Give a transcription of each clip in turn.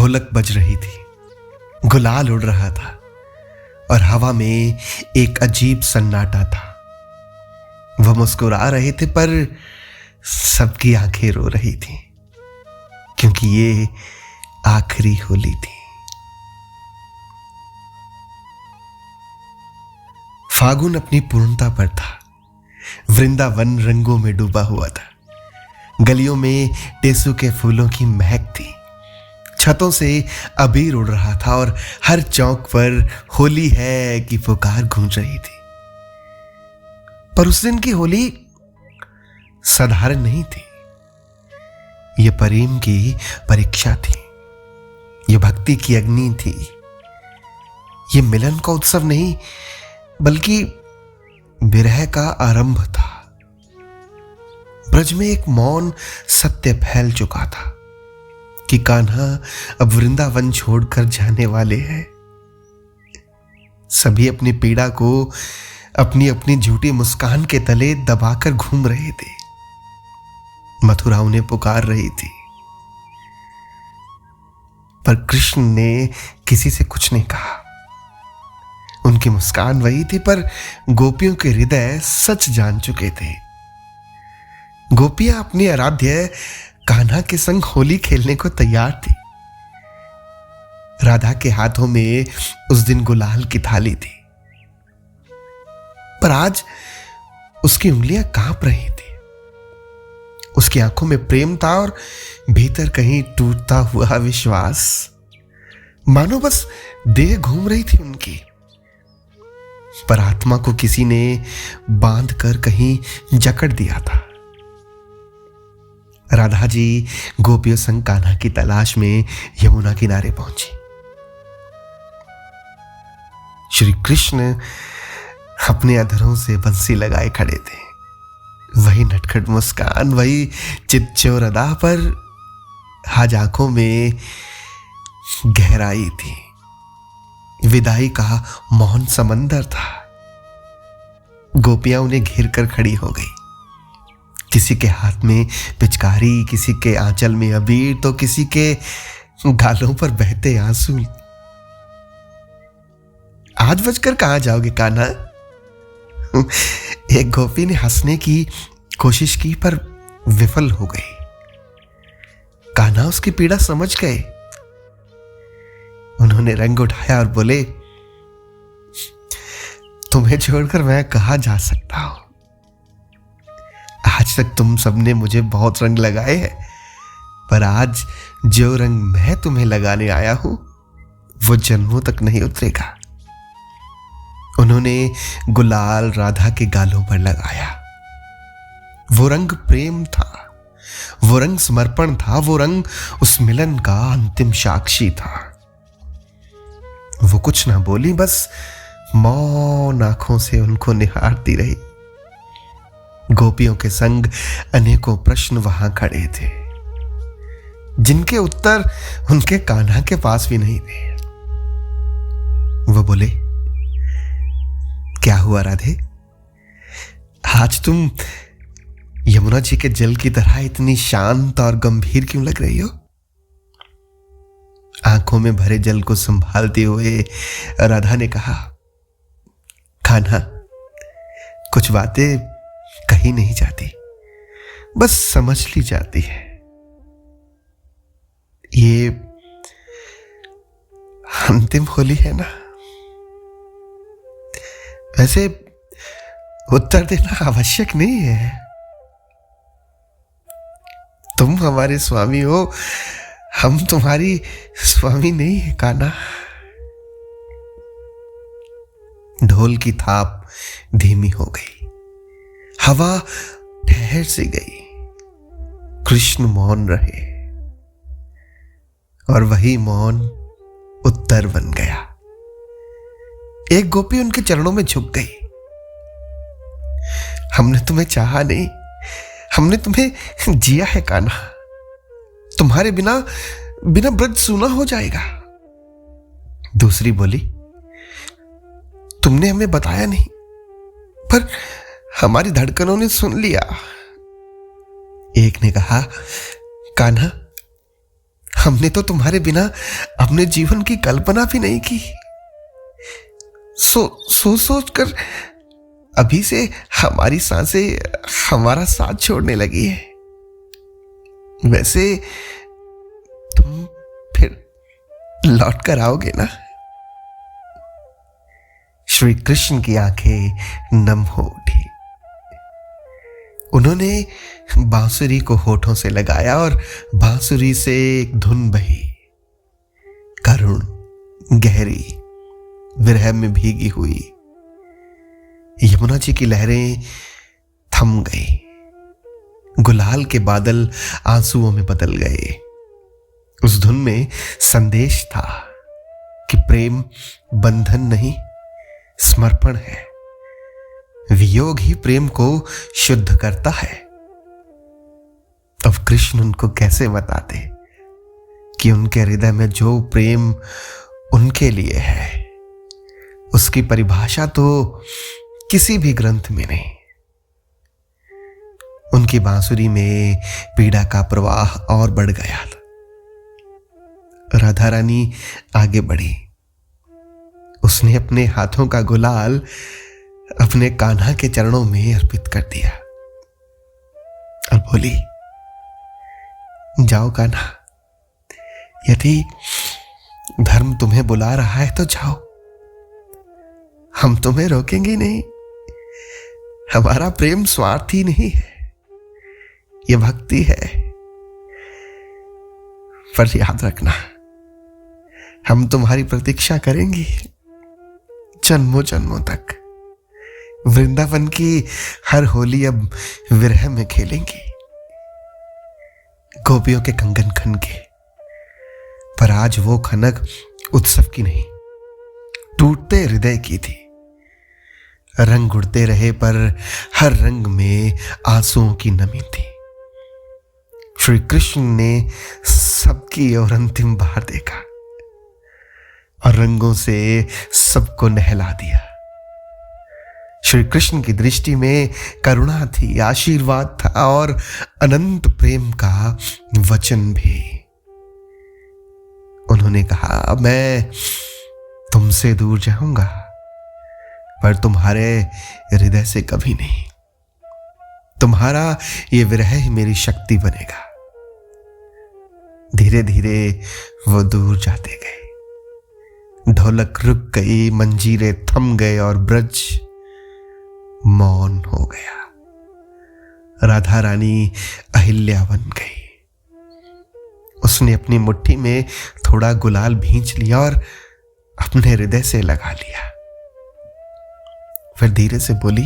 ढोलक बज रही थी, गुलाल उड़ रहा था और हवा में एक अजीब सन्नाटा था। वह मुस्कुरा रहे थे पर सबकी आंखें रो रही थी, क्योंकि ये आखिरी होली थी। फागुन अपनी पूर्णता पर था। वृंदावन रंगों में डूबा हुआ था। गलियों में टेसू के फूलों की महक थी। छतों से अबीर उड़ रहा था और हर चौक पर होली है की पुकार गूंज रही थी। पर उस दिन की होली साधारण नहीं थी। यह प्रेम की परीक्षा थी। यह भक्ति की अग्नि थी। यह मिलन का उत्सव नहीं, बल्कि विरह का आरंभ था। ब्रज में एक मौन सत्य फैल चुका था कि कान्हा अब वृंदावन छोड़कर जाने वाले हैं। सभी अपनी पीड़ा को अपनी अपनी झूठी मुस्कान के तले दबाकर घूम रहे थे। मथुरा उन्हें पुकार रही थी, पर कृष्ण ने किसी से कुछ नहीं कहा। उनकी मुस्कान वही थी, पर गोपियों के हृदय सच जान चुके थे। गोपियां अपनी आराध्य कान्हा के संग होली खेलने को तैयार थी। राधा के हाथों में उस दिन गुलाल की थाली थी, पर आज उसकी उंगलियां कांप रही थी। उसकी आंखों में प्रेम था और भीतर कहीं टूटता हुआ विश्वास। मानो बस देह घूम रही थी उनकी, पर आत्मा को किसी ने बांध कर कहीं जकड़ दिया था। राधा जी गोपियों संग कान्हा की तलाश में यमुना किनारे पहुंची। श्री कृष्ण अपने अधरों से बंसी लगाए खड़े थे। वही नटखट मुस्कान, वही चितचोर अदा, पर आज आंखों में गहराई थी। विदाई का मौन समंदर था। गोपियां उन्हें घेर कर खड़ी हो गई। किसी के हाथ में पिचकारी, किसी के आंचल में अबीर, तो किसी के गालों पर बहते आंसू। आज बजकर कहां जाओगे कान्हा? एक गोपी ने हंसने की कोशिश की, पर विफल हो गई। कान्हा उसकी पीड़ा समझ गए। उन्होंने रंग उठाया और बोले, तुम्हें छोड़कर मैं कहां जा सकता हूं? आज तक तुम सबने मुझे बहुत रंग लगाए हैं, पर आज जो रंग मैं तुम्हें लगाने आया हूं वो जन्मों तक नहीं उतरेगा। उन्होंने गुलाल राधा के गालों पर लगाया। वो रंग प्रेम था, वो रंग समर्पण था, वो रंग उस मिलन का अंतिम साक्षी था। वो कुछ ना बोली, बस मौन आंखों से उनको निहारती रही। गोपियों के संग अनेकों प्रश्न वहां खड़े थे, जिनके उत्तर उनके कान्हा के पास भी नहीं थे। वो बोले, क्या हुआ राधे? आज तुम यमुना जी के जल की तरह इतनी शांत और गंभीर क्यों लग रही हो? आंखों में भरे जल को संभालते हुए राधा ने कहा, कान्हा, कुछ बातें कही नहीं जाती, बस समझ ली जाती है। ये अंतिम होली है ना? वैसे उत्तर देना आवश्यक नहीं है। तुम हमारे स्वामी हो, हम तुम्हारी स्वामी नहीं है कान्हा। ढोल की थाप धीमी हो गई। हवा ठहर सी गई। कृष्ण मौन रहे और वही मौन उत्तर बन गया। एक गोपी उनके चरणों में झुक गई। हमने तुम्हें चाहा नहीं, हमने तुम्हें जिया है कान्हा। तुम्हारे बिना ब्रज सूना हो जाएगा। दूसरी बोली, तुमने हमें बताया नहीं, पर हमारी धड़कनों ने सुन लिया। एक ने कहा, कान्हा, हमने तो तुम्हारे बिना अपने जीवन की कल्पना भी नहीं की। सोच कर अभी से हमारी सांसें हमारा साथ छोड़ने लगी है। वैसे तुम फिर लौट कर आओगे ना? श्री कृष्ण की आंखें नम हो उठी। उन्होंने बांसुरी को होठों से लगाया और बांसुरी से एक धुन बही, करुण, गहरी, विरह में भीगी हुई। यमुना जी की लहरें थम गई। गुलाल के बादल आंसुओं में बदल गए। उस धुन में संदेश था कि प्रेम बंधन नहीं, समर्पण है। वियोग ही प्रेम को शुद्ध करता है। अब कृष्ण उनको कैसे बताते कि उनके हृदय में जो प्रेम उनके लिए है उसकी परिभाषा तो किसी भी ग्रंथ में नहीं। उनकी बांसुरी में पीड़ा का प्रवाह और बढ़ गया। राधा रानी आगे बढ़ी। उसने अपने हाथों का गुलाल अपने कान्हा के चरणों में अर्पित कर दिया और बोली, जाओ कान्हा, यदि धर्म तुम्हें बुला रहा है तो जाओ, हम तुम्हें रोकेंगे नहीं। हमारा प्रेम स्वार्थी नहीं है, यह भक्ति है। पर याद रखना, हम तुम्हारी प्रतीक्षा करेंगे जन्मों जन्मों तक। वृंदावन की हर होली अब विरह में खेलेंगे। गोपियों के कंगन खनके, पर आज वो खनक उत्सव की नहीं, टूटते हृदय की थी। रंग उड़ते रहे पर हर रंग में आंसुओं की नमी थी। श्री कृष्ण ने सबकी ओर अंतिम बार देखा और रंगों से सबको नहला दिया। श्री कृष्ण की दृष्टि में करुणा थी, आशीर्वाद था और अनंत प्रेम का वचन भी। उन्होंने कहा, मैं तुमसे दूर जाऊंगा पर तुम्हारे हृदय से कभी नहीं। तुम्हारा ये विरह ही मेरी शक्ति बनेगा। धीरे धीरे वो दूर जाते गए। ढोलक रुक गई, मंजीरे थम गए और ब्रज मौन हो गया। राधा रानी अहिल्या बन गई। उसने अपनी मुट्ठी में थोड़ा गुलाल भींच लिया और अपने हृदय से लगा लिया। फिर धीरे से बोली,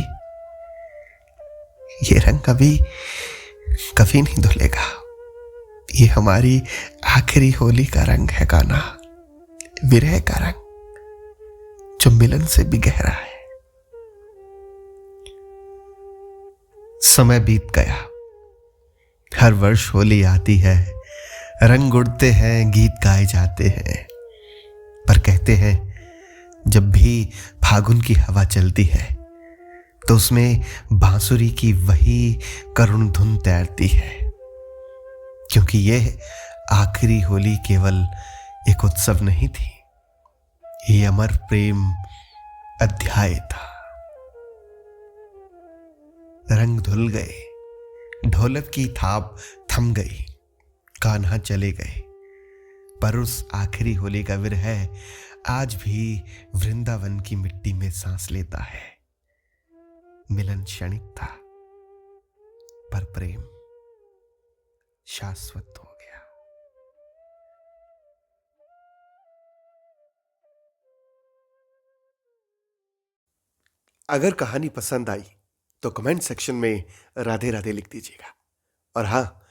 ये रंग कभी नहीं धुलेगा। ये हमारी आखिरी होली का रंग है कान्हा, विरह का रंग जो मिलन से भी गहरा है। समय बीत गया। हर वर्ष होली आती है, रंग उड़ते हैं, गीत गाए जाते हैं। पर कहते हैं जब भी फागुन की हवा चलती है तो उसमें बांसुरी की वही करुण धुन तैरती है, क्योंकि यह आखिरी होली केवल एक उत्सव नहीं थी, ये अमर प्रेम अध्याय था। रंग धुल गए, ढोलक की थाप थम गई, कान्हा चले गए, पर उस आखिरी होली का विरह आज भी वृंदावन की मिट्टी में सांस लेता है। मिलन क्षणिक था पर प्रेम शाश्वत हो गया। अगर कहानी पसंद आई तो कमेंट सेक्शन में राधे राधे लिख दीजिएगा। और हाँ,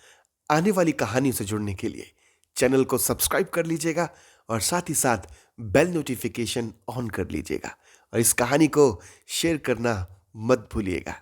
आने वाली कहानी से जुड़ने के लिए चैनल को सब्सक्राइब कर लीजिएगा और साथ ही साथ बेल नोटिफिकेशन ऑन कर लीजिएगा और इस कहानी को शेयर करना मत भूलिएगा।